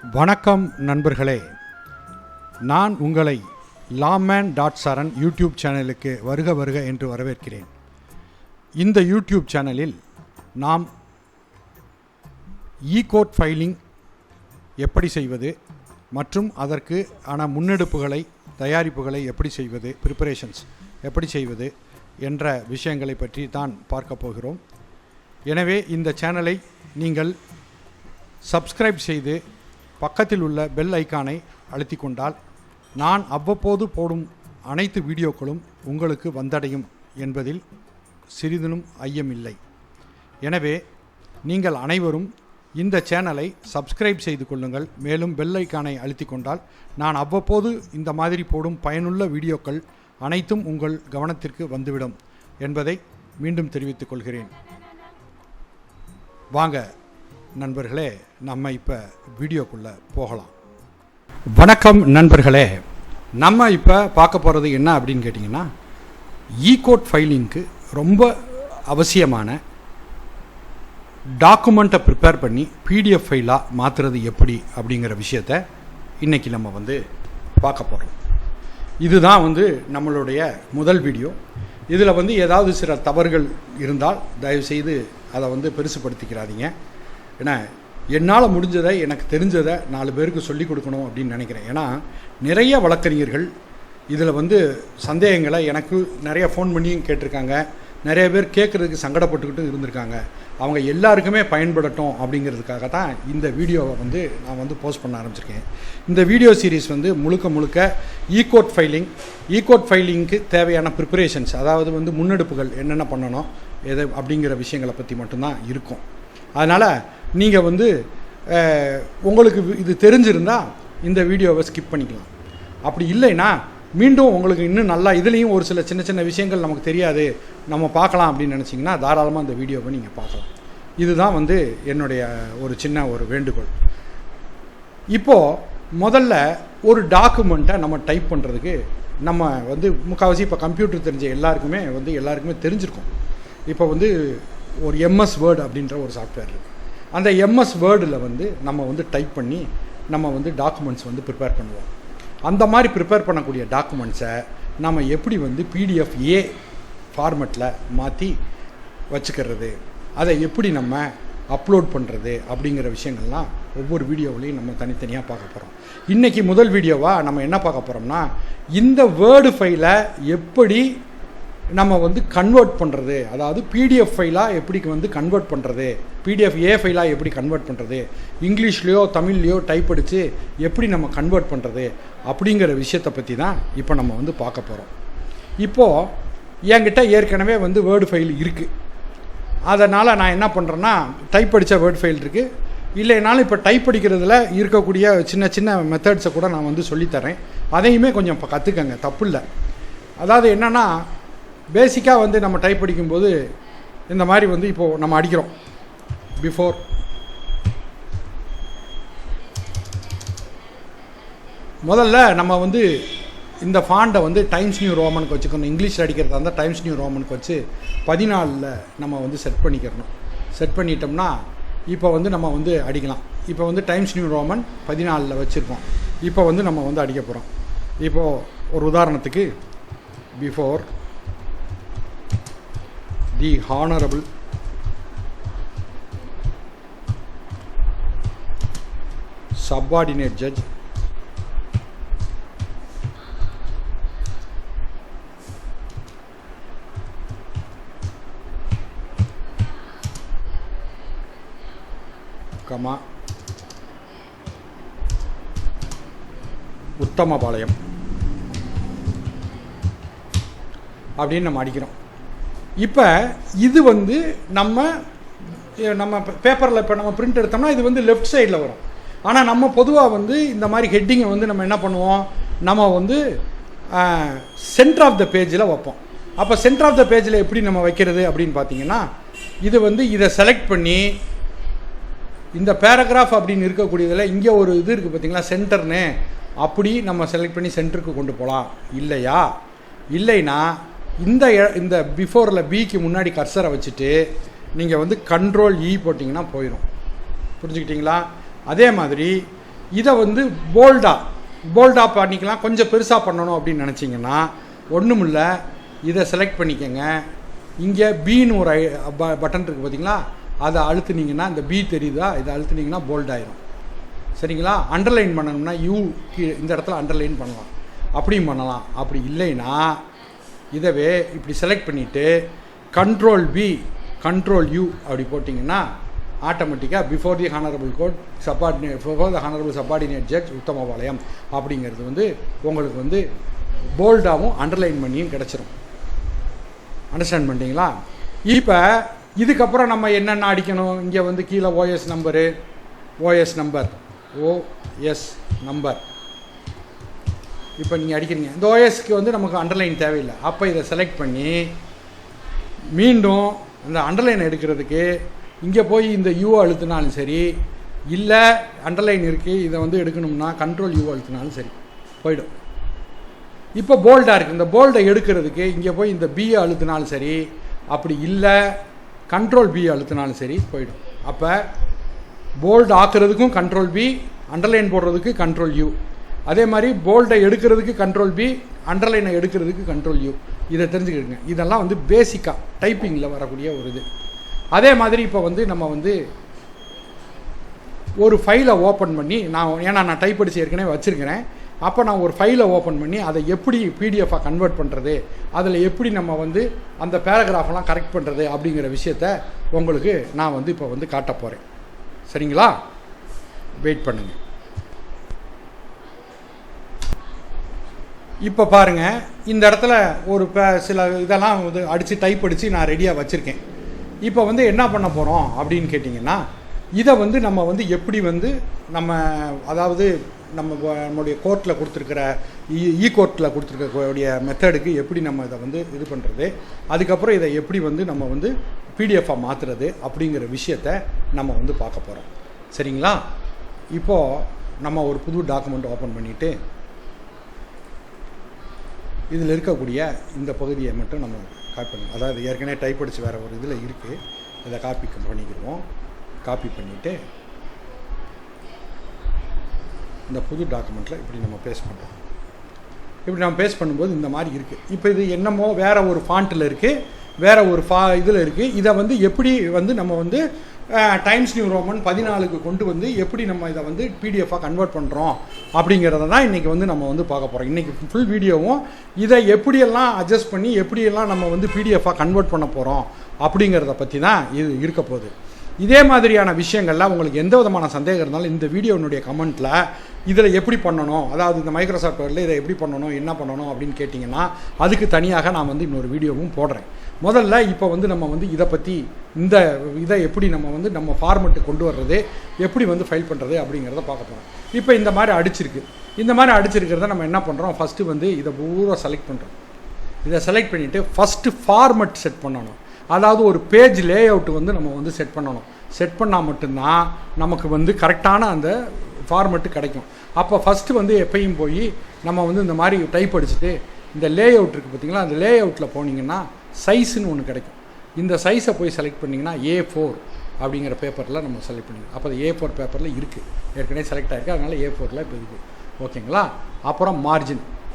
வணக்கம் நண்பர்களே, நான் உங்களை lawman.saran யூடியூப் சேனலுக்கு வருக என்று வரவேற்கிறேன். இந்த யூடியூப் சேனலில் நாம் இ-கோர்ட் ஃபைலிங் எப்படி செய்வது மற்றும் அதற்கு ஆன முன்னெடுப்புகளை தயாரிப்புகளை எப்படி செய்வது, ப்ரிப்பரேஷன்ஸ் எப்படி செய்வது என்ற விஷயங்களை பற்றி தான் பார்க்க போகிறோம். எனவே இந்த சேனலை நீங்கள் சப்ஸ்கிரைப் செய்து பக்கத்தில் உள்ள பெல் ஐக்கானை அழுத்தி கொண்டால் நான் அவ்வப்போது போடும் அனைத்து வீடியோக்களும் உங்களுக்கு வந்தடையும் என்பதில் சிறிதனும் ஐயமில்லை. எனவே நீங்கள் அனைவரும் இந்த சேனலை சப்ஸ்கிரைப் செய்து கொள்ளுங்கள். மேலும் பெல் ஐக்கானை அழுத்தி கொண்டால் நான் அவ்வப்போது இந்த மாதிரி போடும் பயனுள்ள வீடியோக்கள் அனைத்தும் உங்கள் கவனத்திற்கு வந்துவிடும் என்பதை மீண்டும் தெரிவித்துக் கொள்கிறேன். வாங்க நண்பர்களே, நம்ம இப்போ வீடியோக்குள்ளே போகலாம். வணக்கம் நண்பர்களே, நம்ம இப்போ பார்க்க போகிறது என்ன அப்படின்னு கேட்டிங்கன்னா, இ-கோர்ட் ஃபைலிங்க்கு ரொம்ப அவசியமான டாக்குமெண்ட்டை ப்ரிப்பேர் பண்ணி பிடிஎஃப் ஃபைலாக மாற்றுறது எப்படி அப்படிங்கிற விஷயத்தை இன்றைக்கி நம்ம பார்க்க போகிறோம். இதுதான் நம்மளுடைய முதல் வீடியோ. இதில் ஏதாவது சில தவறுகள் இருந்தால் தயவுசெய்து அதை பெருசுப்படுத்திக்கிறாதீங்க. ஏன்னா என்னால் முடிஞ்சதை, எனக்கு தெரிஞ்சதை 4 பேருக்கு சொல்லிக் கொடுக்கணும் அப்படின்னு நினைக்கிறேன். ஏன்னா நிறைய வழக்கறிஞர்கள் இதில் சந்தேகங்களை எனக்கு நிறைய ஃபோன் பண்ணியும் கேட்டிருக்காங்க. நிறைய பேர் கேட்குறதுக்கு சங்கடப்பட்டுக்கிட்டும் இருந்திருக்காங்க. அவங்க எல்லாருக்குமே பயன்படட்டும் அப்படிங்கிறதுக்காக தான் இந்த வீடியோவை நான் போஸ்ட் பண்ண ஆரம்பிச்சிருக்கேன். இந்த வீடியோ சீரீஸ் முழுக்க இ-கோர்ட் ஃபைலிங்க்கு தேவையான ப்ரிப்பரேஷன்ஸ், அதாவது முன்னெடுப்புகள் என்னென்ன பண்ணணும் எது அப்படிங்கிற விஷயங்களை பற்றி மட்டும்தான் இருக்கும். அதனால் நீங்கள் உங்களுக்கு இது தெரிஞ்சிருந்தால் இந்த வீடியோவை ஸ்கிப் பண்ணிக்கலாம். அப்படி இல்லைன்னா மீண்டும் உங்களுக்கு இன்னும் நல்லா இதுலேயும் ஒரு சில சின்ன விஷயங்கள் நமக்கு தெரியாது, நம்ம பார்க்கலாம் அப்படின்னு நினச்சிங்கன்னா தாராளமாக இந்த வீடியோவை நீங்கள் பார்க்கலாம். இதுதான் என்னுடைய ஒரு சின்ன ஒரு வேண்டுகோள். இப்போது முதல்ல ஒரு டாக்குமெண்ட்டை நம்ம டைப் பண்ணுறதுக்கு நம்ம முக்கால்வாசி இப்போ கம்ப்யூட்டர் தெரிஞ்ச எல்லாருக்குமே தெரிஞ்சிருக்கும். இப்போ ஒரு எம்எஸ் வேர்டு அப்படின்ற ஒரு சாஃப்ட்வேர் இருக்குது. அந்த எம்எஸ் வேர்டில் நம்ம டைப் பண்ணி நம்ம டாக்குமெண்ட்ஸ் ப்ரிப்பேர் பண்ணுவோம். அந்த மாதிரி ப்ரிப்பேர் பண்ணக்கூடிய டாக்குமெண்ட்ஸை நம்ம எப்படி பிடிஎஃப் ஃபார்மெட்டில் மாற்றி வச்சுக்கிறது, அதை எப்படி நம்ம அப்லோட் பண்ணுறது அப்படிங்கிற விஷயங்கள்லாம் ஒவ்வொரு வீடியோவிலையும் நம்ம தனித்தனியாக பார்க்க போகிறோம். இன்றைக்கி முதல் வீடியோவாக நம்ம என்ன பார்க்க போகிறோம்னா, இந்த வேர்டு ஃபைலை எப்படி நம்ம கன்வெர்ட் பண்ணுறது, அதாவது பிடிஎஃப் ஃபைலாக எப்படி கன்வெர்ட் பண்ணுறது, பிடிஎஃப் ஃபைலாக எப்படி கன்வெர்ட் பண்ணுறது, இங்கிலீஷ்லேயோ தமிழ்லேயோ டைப் அடித்து எப்படி நம்ம கன்வெர்ட் பண்ணுறது அப்படிங்கிற விஷயத்தை பற்றி தான் இப்போ நம்ம பார்க்க போகிறோம். இப்போது என்கிட்ட ஏற்கனவே வேர்டு ஃபைல் இருக்குது. அதனால் நான் என்ன பண்ணுறேன்னா, டைப் அடித்த வேர்டு ஃபைல் இருக்குது. இல்லைனாலும் இப்போ டைப் அடிக்கிறதுல இருக்கக்கூடிய சின்ன மெத்தட்ஸை கூட நான் சொல்லித்தரேன். அதையுமே கொஞ்சம் இப்போ கற்றுக்கங்க, தப்பு இல்லை. அதாவது என்னென்னா, பேசிக்காக நம்ம டைப் அடிக்கும்போது இந்த மாதிரி இப்போது நம்ம அடிக்கிறோம். பிஃபோர் முதல்ல நம்ம இந்த ஃபாண்டை டைம்ஸ் நியூ ரோமனுக்கு வச்சுக்கணும். இங்கிலீஷில் அடிக்கிறதா இருந்தால் டைம்ஸ் நியூ ரோமனுக்கு வச்சு 14 நம்ம செட் பண்ணிக்கிறணும். செட் பண்ணிட்டோம்னா இப்போ நம்ம அடிக்கலாம். இப்போ டைம்ஸ் நியூ ரோமன் 14 வச்சுருக்கோம். இப்போ நம்ம அடிக்க போகிறோம். இப்போது ஒரு உதாரணத்துக்கு, before the honourable subordinate judge Uthamapalayam அப்படின்னு நம்ம அடிக்கிறோம். இப்போ இது நம்ம பேப்பரில் இப்போ நம்ம பிரிண்ட் எடுத்தோம்னா இது லெஃப்ட் சைடில் வரும். ஆனால் நம்ம பொதுவாக இந்த மாதிரி ஹெட்டிங்கை நம்ம என்ன பண்ணுவோம், நம்ம சென்டர் ஆஃப் த பேஜில் வைப்போம். அப்போ சென்டர் ஆஃப் த பேஜில் எப்படி நம்ம வைக்கிறது அப்படின்னு பார்த்தீங்கன்னா, இது இதை செலக்ட் பண்ணி இந்த பேராகிராஃப் அப்படின்னு இருக்கக்கூடியதில் இங்கே ஒரு இது இருக்குது பார்த்தீங்களா, சென்டர்னு, அப்படி நம்ம செலக்ட் பண்ணி சென்டருக்கு கொண்டு போகலாம். இல்லைன்னா இந்த பிஃபோரில் பிக்கு முன்னாடி கர்சரை வச்சுட்டு நீங்கள் கண்ட்ரோல் போட்டிங்கன்னா போயிடும். புரிஞ்சுக்கிட்டிங்களா? அதே மாதிரி இதை வந்து போல்டாக பண்ணிக்கலாம். கொஞ்சம் பெருசாக பண்ணணும் அப்படின்னு நினச்சிங்கன்னா ஒன்றும் இல்லை, இதை செலக்ட் பண்ணிக்கோங்க. இங்கே பீன்னு ஒரு பட்டன் இருக்குது பார்த்தீங்களா, அதை அழுத்துனீங்கன்னா இந்த பி தெரியுதா, இதை அழுத்துனீங்கன்னா போல்ட் ஆயிரும். சரிங்களா? அண்டர்லைன் பண்ணணும்னா இந்த இடத்துல அண்டர்லைன் பண்ணலாம், அப்படியும் பண்ணலாம். அப்படி இல்லைன்னா இதவே இப்படி செலக்ட் பண்ணிவிட்டு கண்ட்ரோல் பி கண்ட்ரோல் யூ அப்படி போட்டிங்கன்னா ஆட்டோமேட்டிக்காக before the honourable court before the honourable subordinate judge Uthamapalayam அப்படிங்கிறது வந்து உங்களுக்கு வந்து போல்டாகவும் அண்டர்லைன் பண்ணியும் கிடச்சிரும். அண்டர்ஸ்டாண்ட் பண்ணிட்டீங்களா? இப்போ இதுக்கப்புறம் நம்ம என்னென்ன அடிக்கணும், இங்கே வந்து கீழே ஓஎஸ் நம்பர் இப்போ நீங்கள் அடிக்கிறீங்க. இந்த ஓஎஸ்க்கு வந்து நமக்கு அண்டர்லைன் தேவையில்லை. அப்போ இதை செலக்ட் பண்ணி மீண்டும் இந்த அண்டர்லைன் எடுக்கிறதுக்கு இங்கே போய் இந்த யூ அழுத்தினாலும் சரி, இல்லை அண்டர்லைன் இருக்குது இதை வந்து எடுக்கணும்னா கண்ட்ரோல் யூ அழுத்தினாலும் சரி போயிடும். இப்போ போல்டாக இருக்குது, இந்த போல்டை எடுக்கிறதுக்கு இங்கே போய் இந்த பியை அழுத்தினாலும் சரி, அப்படி இல்லை கண்ட்ரோல் பி அழுத்தினாலும் சரி போயிடும். அப்போ போல்டு ஆக்குறதுக்கும் கண்ட்ரோல் பி, அண்டர்லைன் போடுறதுக்கு கண்ட்ரோல் யூ. அதே மாதிரி போல்டை எடுக்கிறதுக்கு கண்ட்ரோல் பி, அண்டர்லைனை எடுக்கிறதுக்கு கண்ட்ரோல் யூ. இதை தெரிஞ்சுக்கிடுங்க. இதெல்லாம் வந்து பேசிக்காக டைப்பிங்கில் வரக்கூடிய ஒரு இது. அதே மாதிரி இப்போ வந்து நம்ம வந்து ஒரு ஃபைலை ஓப்பன் பண்ணி ஏன்னா நான் டைப் அடித்து ஏற்கனவே வச்சுருக்கிறேன். அப்போ நான் ஒரு ஃபைலை ஓப்பன் பண்ணி அதை எப்படி பிடிஎஃபாக கன்வெர்ட் பண்ணுறது, அதில் எப்படி நம்ம வந்து அந்த பேராகிராஃபெல்லாம் கரெக்ட் பண்ணுறது அப்படிங்கிற விஷயத்த உங்களுக்கு நான் வந்து இப்போ வந்து காட்ட போகிறேன். சரிங்களா? வெயிட் பண்ணுங்கள். இப்போ பாருங்கள், இந்த இடத்துல ஒரு சில இதெல்லாம் வந்து அடித்து டைப் அடித்து நான் ரெடியாக வச்சுருக்கேன். இப்போ வந்து என்ன பண்ண போகிறோம் அப்படின்னு கேட்டிங்கன்னா, இதை வந்து நம்ம வந்து எப்படி வந்து நம்ம அதாவது நம்மளுடைய கோர்ட்டில் கொடுத்துருக்கிற கோர்ட்டில் கொடுத்துருக்கக்கூடிய மெத்தடுக்கு எப்படி நம்ம இதை வந்து இது பண்ணுறது, அதுக்கப்புறம் இதை எப்படி வந்து நம்ம வந்து பிடிஎஃபாக மாற்றுறது அப்படிங்கிற விஷயத்த நம்ம வந்து பார்க்க போகிறோம். சரிங்களா? இப்போது நம்ம ஒரு புது டாக்குமெண்ட் ஓப்பன் பண்ணிவிட்டு இதில் இருக்கக்கூடிய இந்த பகுதியை மட்டும் நம்ம காப்பி பண்ணி, அதாவது ஏற்கனவே டைப் அடித்து வேறு ஒரு இதில் இருக்குது, இதை காப்பி பண்ணிக்கிறோம். காப்பி பண்ணிவிட்டு இந்த புது டாக்குமெண்ட்டில் இப்படி நம்ம பேஸ்ட் பண்ணுறோம். இப்படி நம்ம பேஸ்ட் பண்ணும்போது இந்த மாதிரி இருக்குது. இப்போ இது என்னமோ வேறு ஒரு ஃபாண்ட்டில் இருக்குது, வேறு ஒரு இதில் இருக்குது. இதை வந்து எப்படி வந்து நம்ம வந்து டைம்ஸ் நியூ ரோமன் 14க்கு கொண்டு வந்து எப்படி நம்ம இதை வந்து பிடிஎஃபாக கன்வெர்ட் பண்ணுறோம் அப்படிங்கிறத தான் இன்றைக்கி வந்து நம்ம வந்து பார்க்க போகிறோம். இன்றைக்கி ஃபுல் வீடியோவும் இதை எப்படியெல்லாம் அட்ஜஸ்ட் பண்ணி எப்படியெல்லாம் நம்ம வந்து பிடிஎஃபாக கன்வெர்ட் பண்ண போகிறோம் அப்படிங்கிறத பற்றி தான் இது இருக்க போகுது. இதே மாதிரியான விஷயங்கள்லாம் உங்களுக்கு எந்த விதமான சந்தேகம் இருந்தாலும் இந்த வீடியோனுடைய கமெண்ட்டில் இதில் எப்படி பண்ணணும், அதாவது இந்த மைக்ரோசாஃப்ட் வேர்டில் இதை எப்படி பண்ணணும், என்ன பண்ணணும் அப்படின்னு கேட்டிங்கன்னா அதுக்கு தனியாக நான் வந்து இன்னொரு வீடியோவும் போடுறேன். முதல்ல இப்போ வந்து நம்ம வந்து இதை பற்றி இதை எப்படி நம்ம வந்து நம்ம ஃபார்மெட்டு கொண்டு வர்றது, எப்படி வந்து ஃபைல் பண்ணுறது அப்படிங்கிறத பார்க்க போகிறோம். இப்போ இந்த மாதிரி அடிச்சிருக்கு. இந்த மாதிரி அடிச்சிருக்கிறத நம்ம என்ன பண்ணுறோம், ஃபஸ்ட்டு வந்து இதை பூரா செலக்ட் பண்ணுறோம். இதை செலக்ட் பண்ணிவிட்டு ஃபஸ்ட்டு ஃபார்மெட் செட் பண்ணணும். அதாவது ஒரு பேஜ் லே அவுட் வந்து நம்ம வந்து செட் பண்ணணும். செட் பண்ணால் மட்டும்தான் நமக்கு வந்து கரெக்டான அந்த ஃபார்மெட்டு கிடைக்கும். அப்போ ஃபஸ்ட்டு வந்து எப்பயும் போய் நம்ம வந்து இந்த மாதிரி டைப் அடிச்சுட்டு இந்த லே அவுட் இருக்குது பார்த்திங்களா, அந்த லே அவுட்டில் போனீங்கன்னா சைஸுன்னு ஒன்று கிடைக்கும். இந்த சைஸை போய் செலக்ட் பண்ணிங்கன்னா A4 அப்படிங்கிற பேப்பரில் நம்ம செலக்ட் பண்ணிக்கலாம். அப்போ அது A4 பேப்பரில் இருக்குது, ஏற்கனவே செலக்ட் ஆகிருக்கு, அதனால் A4ல் இப்போ இருக்குது. ஓகேங்களா? அப்புறம்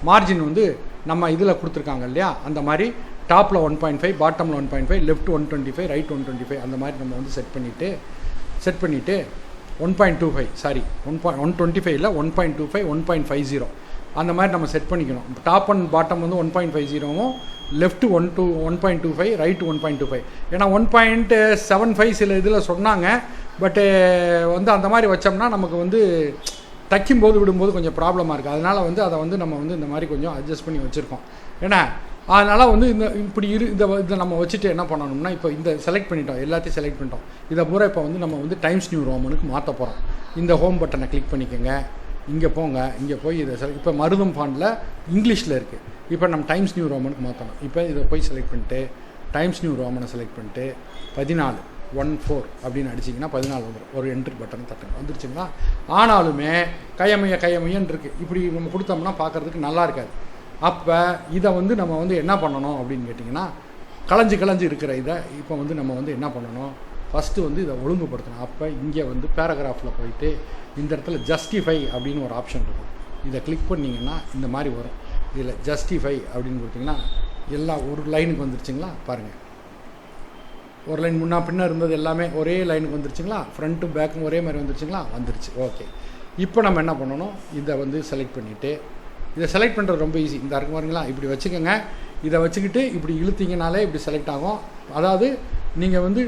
மார்ஜின் வந்து நம்ம இதில் கொடுத்துருக்காங்க இல்லையா, அந்த மாதிரி டாப்பில் 1.5, பாட்டமில் 1.5, லெஃப்ட் 125, ரைட் 125 அந்த மாதிரி நம்ம வந்து செட் பண்ணிவிட்டு 1.25 சாரி 125 1.25 1.50 அந்த மாதிரி நம்ம செட் பண்ணிக்கணும். டாப் அண்ட் பாட்டம் வந்து 1.50வும் லெஃப்ட் 1.25 ரைட்டு 1.25. ஏன்னா 1.75 சில இதில் சொன்னாங்க. பட்டு வந்து அந்த மாதிரி வச்சோம்னா நமக்கு வந்து தைக்கும்போது விடும்போது கொஞ்சம் ப்ராப்ளமாக இருக்குது. அதனால் வந்து அதை வந்து நம்ம வந்து இந்த மாதிரி கொஞ்சம் அட்ஜஸ்ட் பண்ணி வச்சுருக்கோம். ஏன்னா அதனால் வந்து இதை நம்ம வச்சுட்டு என்ன பண்ணணும்னா, இப்போ இந்த செலக்ட் பண்ணிட்டோம், எல்லாத்தையும் செலக்ட் பண்ணிட்டோம். இதை பூரா இப்போ வந்து நம்ம வந்து டைம்ஸ் நியூ ரோமனுக்கு மாற்ற போகிறோம். இந்த ஹோம் பட்டனை கிளிக் பண்ணிக்கோங்க, இங்கே போங்க, இங்கே போய் இதை இப்போ மருதம் ஃபாண்டில் இங்கிலீஷில் இருக்குது. இப்போ நம்ம டைம்ஸ் நியூ ரோமனுக்கு மாற்றணும். இப்போ இதை போய் செலக்ட் பண்ணிட்டு டைம்ஸ் நியூ ரோமனை செலக்ட் பண்ணிட்டு 14 அப்படின்னு அடிச்சிங்கன்னா 14 வந்துடும். ஒரு என்ட்ரி பட்டன் தட்டுங்க, வந்துருச்சுங்களா? ஆனாலுமே கையமையன்னு இருக்குது. இப்படி நம்ம கொடுத்தோம்னா பார்க்குறதுக்கு நல்லா இருக்காது. அப்போ இதை வந்து நம்ம வந்து என்ன பண்ணணும் அப்படின்னு கேட்டிங்கன்னா, களைஞ்சு இருக்கிற இதை இப்போ வந்து நம்ம வந்து என்ன பண்ணணும், ஃபஸ்ட்டு வந்து இதை ஒழுங்குபடுத்தணும். அப்போ இங்கே வந்து பேராகிராஃபில் போயிட்டு இந்த இடத்துல ஜஸ்டிஃபை அப்படின்னு ஒரு ஆப்ஷன் இருக்கும். இதை கிளிக் பண்ணிங்கன்னா இந்த மாதிரி வரும். இதில் ஜஸ்டிஃபை அப்படின்னு கொடுத்திங்கன்னா எல்லாம் ஒரு லைனுக்கு வந்துருச்சுங்களா பாருங்கள். ஒரு லைன் முன்னா பின்னா இருந்தது எல்லாமே ஒரே லைனுக்கு வந்துருச்சுங்களா, ஃப்ரண்ட்டும் பேக்கும் ஒரே மாதிரி வந்துருச்சுங்களா, வந்துருச்சு. ஓகே, இப்போ நம்ம என்ன பண்ணணும், இதை வந்து செலக்ட் பண்ணிவிட்டு, இதை செலக்ட் பண்ணுறது ரொம்ப ஈஸி. இந்த இருக்கு பாருங்களா, இப்படி வச்சுக்கோங்க. இதை வச்சுக்கிட்டு இப்படி இழுத்திங்கனாலே இப்படி செலக்ட் ஆகும். அதாவது நீங்கள் வந்து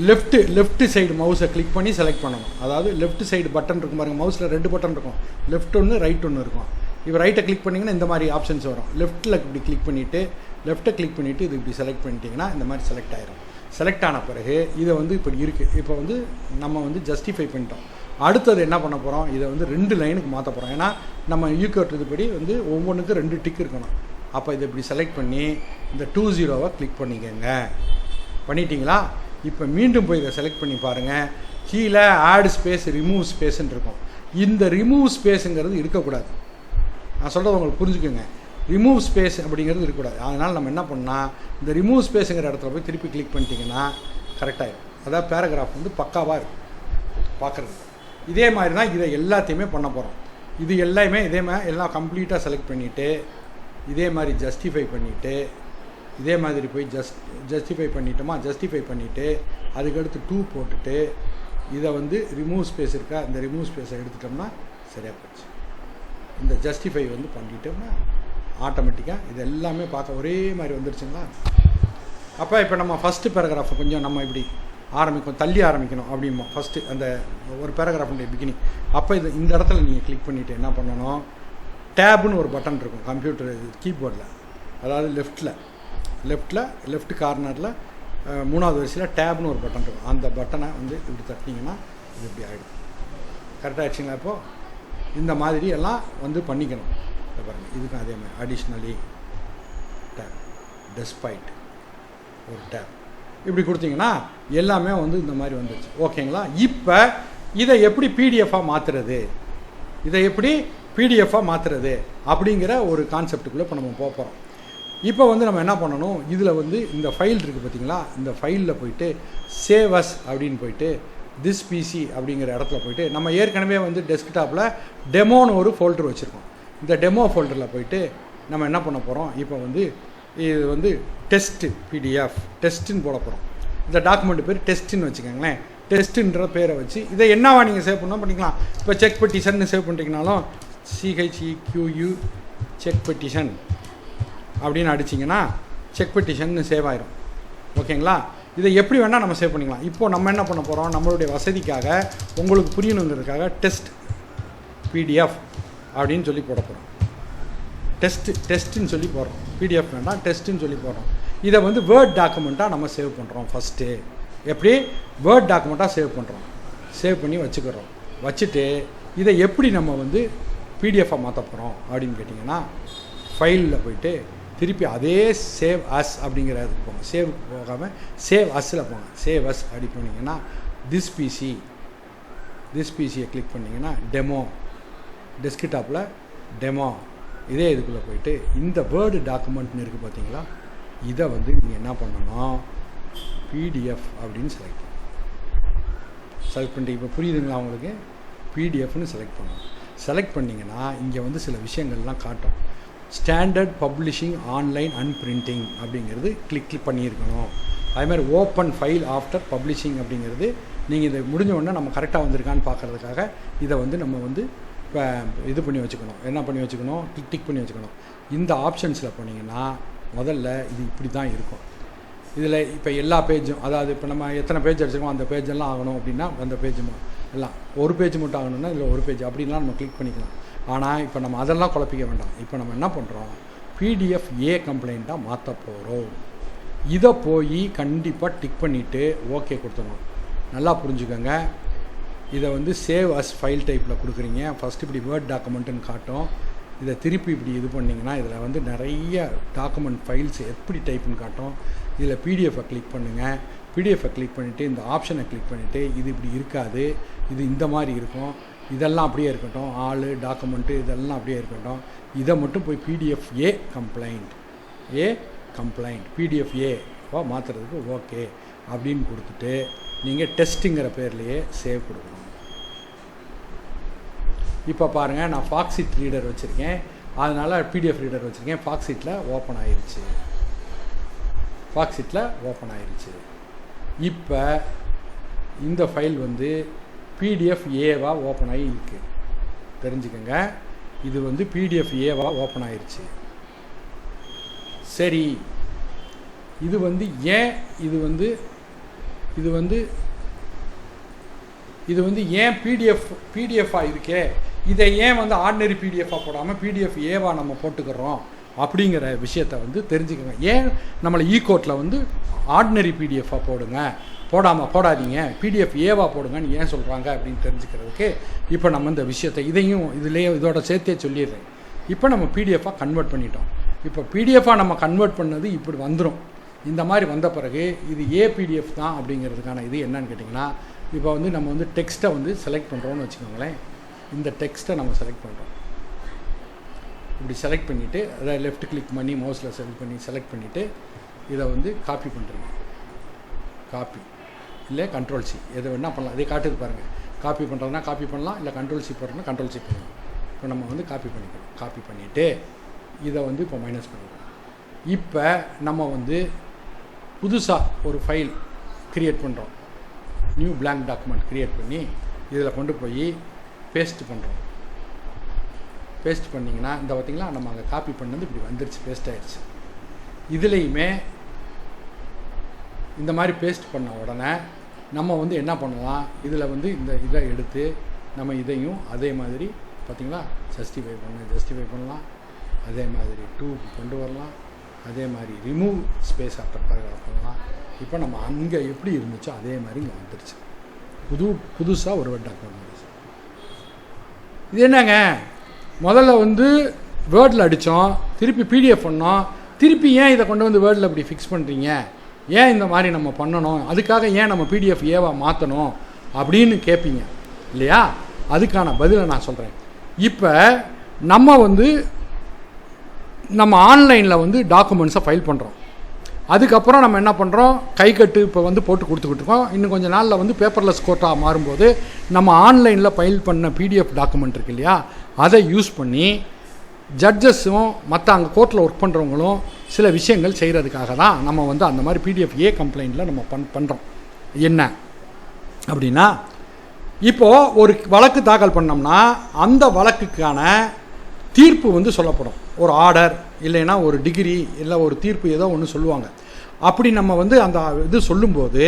லெஃப்ட் சைடு மவுஸை கிளிக் பண்ணி செலக்ட் பண்ணணும். அதாவது லெஃப்ட் சைடு பட்டன் இருக்கும் பாருங்கள், மவுஸில் 2 பட்டன் இருக்கும், லெஃப்ட் ஒன்று ரைட் ஒன்று இருக்கும். இப்போ ரைட்டை கிளிக் பண்ணிங்கன்னா இந்த மாதிரி ஆப்ஷன்ஸ் வரும். லெஃப்ட்டில் இப்படி கிளிக் பண்ணிவிட்டு லெஃப்ட்டை கிளிக் பண்ணிவிட்டு இது இப்படி செலக்ட் பண்ணிட்டீங்கன்னா இந்த மாதிரி செலக்ட் ஆகிரும். செலக்ட் ஆன பிறகு இதை வந்து இப்படி இருக்குது. இப்போ வந்து நம்ம வந்து ஜஸ்டிஃபை பண்ணிட்டோம். அடுத்தது என்ன பண்ண போகிறோம், இதை வந்து 2 லைனுக்கு மாற்ற போகிறோம். ஏன்னா நம்ம யூகோட் இதுபடி வந்து ஒவ்வொன்றுக்கும் 2 டிக் இருக்கணும். அப்போ இதை இப்படி செலக்ட் பண்ணி இந்த 20 கிளிக் பண்ணிக்கோங்க. பண்ணிட்டீங்களா? இப்போ மீண்டும் போய் இதை செலக்ட் பண்ணி பாருங்கள். கீழே ஆட் ஸ்பேஸ் ரிமூவ் ஸ்பேஸ்ன்னு இருக்கும். இந்த ரிமூவ் ஸ்பேஸுங்கிறது இருக்கக்கூடாது. நான் சொல்கிறது உங்களுக்கு புரிஞ்சுக்கோங்க. ரிமூவ் ஸ்பேஸ் அப்படிங்கிறது இருக்கக்கூடாது. அதனால் நம்ம என்ன பண்ணால் இந்த ரிமூவ் ஸ்பேஸுங்கிற இடத்துல போய் திருப்பி கிளிக் பண்ணிட்டீங்கன்னா கரெக்டாகிடும். அதாவது பேராகிராஃப் வந்து பக்காவாக இருக்கும் பார்க்குறது. இதே மாதிரி தான் இதை எல்லாத்தையுமே பண்ண போகிறோம். இது எல்லாமே இதே மாதிரி எல்லாம் கம்ப்ளீட்டாக செலக்ட் பண்ணிவிட்டு இதே மாதிரி ஜஸ்டிஃபை பண்ணிவிட்டு இதே மாதிரி போய் ஜஸ்டிஃபை பண்ணிட்டோமா, ஜஸ்டிஃபை பண்ணிவிட்டு அதுக்கடுத்து 2 போட்டுட்டு இதை வந்து ரிமூவ் ஸ்பேஸ் இருக்கா, இந்த ரிமூவ் ஸ்பேஸை எடுத்துட்டோம்னா சரியாக போச்சு. இந்த ஜஸ்டிஃபை வந்து பண்ணிட்டோம்னா ஆட்டோமேட்டிக்காக இது எல்லாமே பார்க்க ஒரே மாதிரி வந்துருச்சுங்களா. அப்போ இப்போ நம்ம ஃபஸ்ட்டு பேராகிராஃபை கொஞ்சம் நம்ம இப்படி தள்ளி ஆரம்பிக்கணும் அப்படிம்போம். ஃபஸ்ட்டு அந்த ஒரு பேராகிராஃபுடைய பிகினிங். அப்போ இந்த இடத்துல நீங்கள் கிளிக் பண்ணிவிட்டு என்ன பண்ணணும், டேப்னு ஒரு பட்டன் இருக்கும் கம்ப்யூட்டர் கீபோர்டில். அதாவது லெஃப்ட் கார்னரில் 3வது வரிசையில் டேப்னு ஒரு பட்டன் இருக்கும். அந்த பட்டனை வந்து இப்படி தட்டினீங்கன்னா இது இப்படி ஆகிடும். கரெக்டாக ஆயிடுச்சுங்களா? இப்போது இந்த மாதிரி எல்லாம் வந்து பண்ணிக்கணும். பாருங்கள், இதுக்கும் அதே மாதிரி அடிஷ்னலி டேப், டெஸ்பைட் ஒரு டேப் இப்படி கொடுத்தீங்கன்னா எல்லாமே வந்து இந்த மாதிரி வந்துடுச்சு. ஓகேங்களா? இப்போ இதை எப்படி பிடிஎஃபாக மாற்றுறது, அப்படிங்கிற ஒரு கான்செப்டுக்குள்ளே இப்போ நம்ம போக போகிறோம். இப்போ வந்து நம்ம என்ன பண்ணணும், இதில் வந்து இந்த ஃபைல் இருக்குது பார்த்தீங்களா, இந்த ஃபைலில் போயிட்டு சேவ் அஸ் அப்படின்னு போயிட்டு திஸ் பிசி அப்படிங்கிற இடத்துல போயிட்டு நம்ம ஏற்கனவே வந்து டெஸ்க்டாப்பில் டெமோன்னு ஒரு ஃபோல்டர் வச்சுருக்கோம். இந்த டெமோ ஃபோல்டரில் போயிட்டு நம்ம என்ன பண்ண போகிறோம், இப்போ வந்து இது வந்து டெஸ்ட்டு பிடிஎஃப் டெஸ்ட்டுன்னு போட போகிறோம். இந்த டாக்குமெண்ட் பேர் டெஸ்ட்டுன்னு வச்சுக்கோங்களேன். டெஸ்ட்டுன்ற பேரை வச்சு இதை என்னவா நீங்கள் சேவ் பண்ணால் பண்ணிக்கலாம். இப்போ செக் பெட்டிஷன் சேவ் பண்ணிட்டீங்கனாலும் CHEQU செக் பெட்டிஷன் அப்படின்னு அடிச்சிங்கன்னா செக் பெட்டிஷன் சேவ் ஆயிரும். ஓகேங்களா? இதை எப்படி வேணால் நம்ம சேவ் பண்ணிக்கலாம். இப்போது நம்ம என்ன பண்ண போகிறோம், நம்மளுடைய வசதிக்காக உங்களுக்கு புரியணுங்கிறதுக்காக டெஸ்ட் பிடிஎஃப் அப்படின்னு சொல்லி போட போகிறோம். டெஸ்ட்டுன்னு சொல்லி போடுறோம். பிடிஎஃப் வேண்டாம், டெஸ்ட்டுன்னு சொல்லி போடுறோம். இதை வந்து வேர்ட் டாக்குமெண்ட்டாக நம்ம சேவ் பண்ணுறோம். ஃபஸ்ட்டு எப்படி வேர்ட் டாக்குமெண்ட்டாக சேவ் பண்ணி வச்சுக்கிறோம். வச்சுட்டு இதை எப்படி நம்ம வந்து பிடிஎஃபாக மாற்ற போகிறோம் அப்படின்னு கேட்டிங்கன்னா ஃபைலில் போயிட்டு திருப்பி அதே சேவ் அஸ் அப்படிங்கிறதுக்கு போங்க. சேவ் போகாமல் சேவ் அஸ்ஸில் போங்க. சேவ் அஸ் அப்படி பண்ணிங்கன்னா திஸ் பிசியை கிளிக் பண்ணிங்கன்னா டெமோ டெஸ்க்டாப்பில் டெமோ இதே இதுக்குள்ளே போயிட்டு இந்த வேர்டு டாக்குமெண்ட்னு இருக்குது பார்த்தீங்களா, இதை வந்து நீங்கள் என்ன பண்ணணும், பிடிஎஃப் அப்படின்னு செலக்ட் பண்ணிட்டு இப்போ புரியுதுங்களா உங்களுக்கு, பிடிஎஃப்னு செலக்ட் பண்ணணும். செலக்ட் பண்ணிங்கன்னா இங்கே வந்து சில விஷயங்கள்லாம் காட்டும். Standard publishing online and printing அப்படிங்கிறது கிளிக் பண்ணியிருக்கணும். அதேமாதிரி ஓப்பன் ஃபைல் ஆஃப்டர் பப்ளிஷிங் அப்படிங்கிறது நீங்கள் இதை முடிஞ்ச உடனே நம்ம கரெக்டாக வந்திருக்கான்னு பார்க்குறதுக்காக இதை வந்து நம்ம வந்து இப்போ இது பண்ணி வச்சுக்கணும். என்ன பண்ணி வச்சுக்கணும், டிக் பண்ணி வச்சுக்கணும். இந்த ஆப்ஷன்ஸில் போனீங்கன்னா முதல்ல இது இப்படி தான் இருக்கும். இதில் இப்போ எல்லா பேஜும், அதாவது இப்போ நம்ம எத்தனை பேஜ் அடிச்சிருக்கோம் அந்த பேஜெல்லாம் ஆகணும் அப்படின்னா அந்த பேஜ் எல்லாம் ஒரு பேஜ் மட்டும் ஆகணும்னா இல்லை ஒரு பேஜ் அப்படின்லாம் நம்ம கிளிக் பண்ணிக்கலாம். ஆனால் இப்போ நம்ம அதெல்லாம் குழப்பிக்க வேண்டாம். இப்போ நம்ம என்ன பண்ணுறோம், பிடிஎஃப் கம்ப்ளைண்ட்டாக மாற்ற போகிறோம். இதை போய் கண்டிப்பாக டிக் பண்ணிவிட்டு ஓகே கொடுத்துடணும். நல்லா புரிஞ்சுக்கோங்க. இதை வந்து சேவ் அஸ் ஃபைல் டைப்பில் கொடுக்குறீங்க. ஃபஸ்ட்டு இப்படி வேர்ட் டாக்குமெண்ட்டுன்னு காட்டும். இதை திருப்பி இப்படி இது பண்ணிங்கன்னா இதில் வந்து நிறைய டாக்குமெண்ட் ஃபைல்ஸ் எப்படி டைப்புன்னு காட்டும். இதில் பிடிஎஃபை கிளிக் பண்ணுங்கள். பிடிஎஃபை கிளிக் பண்ணிவிட்டு இந்த ஆப்ஷனை கிளிக் பண்ணிவிட்டு இது இப்படி இருக்காது, இது இந்த மாதிரி இருக்கும், இதெல்லாம் அப்படியே இருக்கட்டும், ஆள் டாக்குமெண்ட்டு இதெல்லாம் அப்படியே இருக்கட்டும். இதை மட்டும் போய் பிடிஎஃப் கம்ப்ளைண்ட் கம்ப்ளைண்ட் பிடிஎஃப்ஏவா மாற்றுறதுக்கு ஓகே அப்படின்னு கொடுத்துட்டு நீங்கள் டெஸ்ட்டுங்கிற பேர்லேயே சேவ் கொடுக்கணும். இப்போ பாருங்கள், நான் ஃபாக்ஸிட் ரீடர் வச்சுருக்கேன், அதனால் பிடிஎஃப் ரீடர் வச்சுருக்கேன். ஃபாக்ஸிட்டில் ஓப்பன் ஆயிடுச்சு. இப்போ இந்த ஃபைல் வந்து பிடிஎஃப் ஏவாக ஓப்பன் ஆகி இருக்கு. தெரிஞ்சுக்கோங்க, இது வந்து பிடிஎஃப் ஏவாக ஓப்பன் ஆயிடுச்சு. சரி, இது வந்து ஏன் இது வந்து ஏன் பிடிஎஃபாக இருக்கே, இதை ஏன் வந்து ஆர்டினரி பிடிஎஃபாக போடாமல் பிடிஎஃப் ஏவா நம்ம போட்டுக்கிறோம் அப்படிங்கிற விஷயத்தை வந்து தெரிஞ்சுக்கோங்க. ஏன் நம்மளை ஈகோட்டில் வந்து ஆர்டினரி பிடிஎஃபாக போடாதீங்க, பிடிஎஃப் ஏவா போடுங்கன்னு ஏன் சொல்கிறாங்க அப்படின்னு தெரிஞ்சுக்கிறதுக்கு இப்போ நம்ம இந்த விஷயத்தை இதோட சேர்த்தே சொல்லிடுறேன். இப்போ நம்ம பிடிஎஃபாக கன்வெர்ட் பண்ணிட்டோம். இப்போ பிடிஎஃபாக நம்ம கன்வெர்ட் பண்ணது இப்படி வந்துடும். இந்த மாதிரி வந்த பிறகு இது ஏபிடிஎஃப் தான் அப்படிங்கிறதுக்கான இது என்னன்னு கேட்டிங்கன்னா, இப்போ வந்து நம்ம வந்து டெக்ஸ்ட்டை வந்து செலக்ட் பண்ணுறோன்னு வச்சுக்கோங்களேன். இந்த டெக்ஸ்ட்டை நம்ம செலக்ட் பண்ணுறோம். இப்படி செலக்ட் பண்ணிவிட்டு அதை லெஃப்ட் கிளிக் பண்ணி மவுஸில் செலக்ட் பண்ணிவிட்டு இதை வந்து காப்பி பண்ணுறீங்க. காப்பி இல்லை கண்ட்ரோல் சி, எதை வேணால் பண்ணலாம். இதே காட்டுது பாருங்கள். காப்பி பண்ணுறதுனா காப்பி பண்ணலாம், இல்லை கண்ட்ரோல் சி போடுறதுனா கண்ட்ரோல் சி பண்ணலாம். இப்போ நம்ம வந்து காப்பி பண்ணிக்கிறோம். காப்பி பண்ணிவிட்டு இதை வந்து இப்போ மைனஸ் பண்ணிக்கிறோம். இப்போ நம்ம வந்து புதுசாக ஒரு ஃபைல் க்ரியேட் பண்ணுறோம். நியூ பிளாங்க் டாக்குமெண்ட் க்ரியேட் பண்ணி இதில் கொண்டு போய் பேஸ்ட் பண்ணுறோம். பேஸ்ட் பண்ணிங்கன்னா இந்த பார்த்திங்களா, நம்ம அங்கே காப்பி பண்ணது இப்படி வந்துருச்சு, பேஸ்ட் ஆகிடுச்சு. இதுலேயுமே இந்த மாதிரி பேஸ்ட் பண்ண உடனே நம்ம வந்து என்ன பண்ணலாம், இதில் வந்து இந்த இதை எடுத்து நம்ம இதையும் அதே மாதிரி பார்த்திங்களா ஜஸ்டிஃபை பண்ணலாம். அதே மாதிரி 2 கொண்டு வரலாம். அதே மாதிரி ரிமூவ் ஸ்பேஸ் ஆஃப்டர் பேராகிராஃப் பண்ணலாம். இப்போ நம்ம அங்கே எப்படி இருந்துச்சோ அதே மாதிரி இங்கே வந்துருச்சு. புதுசாக ஒரு வேர்ட் டாக்குமெண்ட் வந்துருச்சு. இது என்னங்க, முதல்ல வந்து வேர்டில் அடித்தோம், திருப்பி பிடிஎஃப் பண்ணோம், திருப்பி ஏன் இதை கொண்டு வந்து வேர்டில் இப்படி ஃபிக்ஸ் பண்ணுறீங்க, ஏன் இந்த மாதிரி நம்ம பண்ணணும், அதுக்காக ஏன் நம்ம பிடிஎஃப் ஏவா மாற்றணும் அப்படின்னு கேட்பீங்க இல்லையா? அதுக்கான பதிலை நான் சொல்கிறேன். இப்போ நம்ம ஆன்லைனில் வந்து டாக்குமெண்ட்ஸை ஃபைல் பண்ணுறோம். அதுக்கப்புறம் நம்ம என்ன பண்ணுறோம், கைக்கட்டு இப்போ வந்து போட்டு கொடுத்துக்கிட்டு இருக்கோம். இன்னும் கொஞ்சம் நாளில் வந்து பேப்பர்லெஸ் கோர்ட்டாக மாறும்போது நம்ம ஆன்லைனில் ஃபைல் பண்ண பிடிஎஃப் டாக்குமெண்ட் இருக்கு இல்லையா, அதை யூஸ் பண்ணி ஜட்ஜஸும் மற்ற அங்கே கோர்ட்டில் ஒர்க் பண்ணுறவங்களும் சில விஷயங்கள் செய்கிறதுக்காக தான் நம்ம வந்து அந்த மாதிரி பிடிஎஃப் ஏ கம்ப்ளைண்ட்டில் நம்ம பண்ணுறோம். என்ன அப்படின்னா, இப்போது ஒரு வழக்கு தாக்கல் பண்ணோம்னா அந்த வழக்குக்கான தீர்ப்பு வந்து சொல்லப்படும். ஒரு ஆர்டர் இல்லைன்னா ஒரு டிகிரி இல்லை ஒரு தீர்ப்பு ஏதோ ஒன்று சொல்லுவாங்க. அப்படி நம்ம வந்து அந்த இது சொல்லும்போது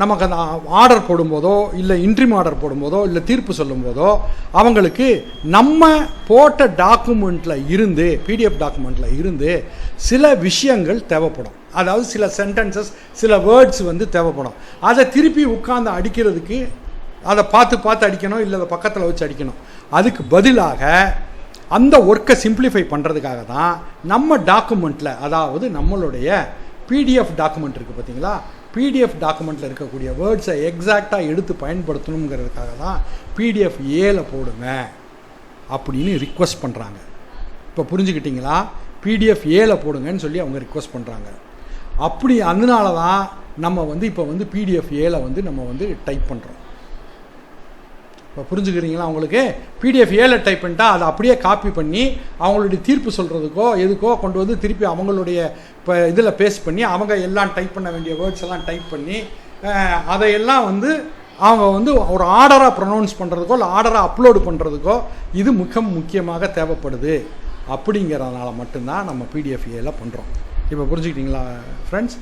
நமக்கு அந்த ஆர்டர் போடும்போதோ இல்லை இன்ட்ரீம் ஆர்டர் போடும்போதோ இல்லை தீர்ப்பு சொல்லும்போதோ அவங்களுக்கு நம்ம போட்ட டாக்குமெண்ட்டில் இருந்து பிடிஎஃப் டாக்குமெண்ட்டில் இருந்து சில விஷயங்கள் தேவைப்படும். அதாவது சில சென்டென்சஸ், சில வேர்ட்ஸ் வந்து தேவைப்படும். அதை திருப்பி உட்கார்ந்து அடிக்கிறதுக்கு அதை பார்த்து அடிக்கணும், இல்லை அதை பக்கத்தில் வச்சு அடிக்கணும். அதுக்கு பதிலாக அந்த ஒர்க்கை சிம்பிளிஃபை பண்ணுறதுக்காக தான் நம்ம டாக்குமெண்ட்டில், அதாவது நம்மளுடைய பிடிஎஃப் டாக்குமெண்ட் இருக்குது பார்த்தீங்களா, பிடிஎஃப் டாக்குமெண்ட்டில் இருக்கக்கூடிய வேர்ட்ஸை எக்ஸாக்டாக எடுத்து பயன்படுத்தணுங்கிறதுக்காக தான் பிடிஎஃப் ஏல போடுங்க அப்படின்னு ரிக்வெஸ்ட் பண்ணுறாங்க. இப்போ புரிஞ்சுக்கிட்டிங்களா? பிடிஎஃப் ஏல போடுங்கன்னு சொல்லி அவங்க ரிக்வெஸ்ட் பண்ணுறாங்க. அப்படி அதனால தான் நம்ம வந்து இப்போ வந்து பிடிஎஃப் ஏல வந்து நம்ம வந்து டைப் பண்ணுறோம். இப்போ புரிஞ்சுக்கிறீங்களா? அவங்களுக்கு பிடிஎஃப் ஏல டைப் பண்ணிட்டா அதை அப்படியே காப்பி பண்ணி அவங்களுடைய தீர்ப்பு சொல்கிறதுக்கோ எதுக்கோ கொண்டு வந்து திருப்பி அவங்களுடைய இப்போ இதில் பேஸ்ட் பண்ணி அவங்க எல்லாம் டைப் பண்ண வேண்டிய வேர்ட்ஸ் எல்லாம் டைப் பண்ணி அதையெல்லாம் வந்து அவங்க வந்து ஒரு ஆர்டராக ப்ரொனவுன்ஸ் பண்ணுறதுக்கோ இல்லை ஆர்டராக அப்லோடு பண்ணுறதுக்கோ இது முக்கியமாக தேவைப்படுது. அப்படிங்கிறதுனால மட்டும்தான் நம்ம பிடிஎஃப் ஏல பண்ணுறோம். இப்போ புரிஞ்சுக்கிட்டீங்களா ஃப்ரெண்ட்ஸ்?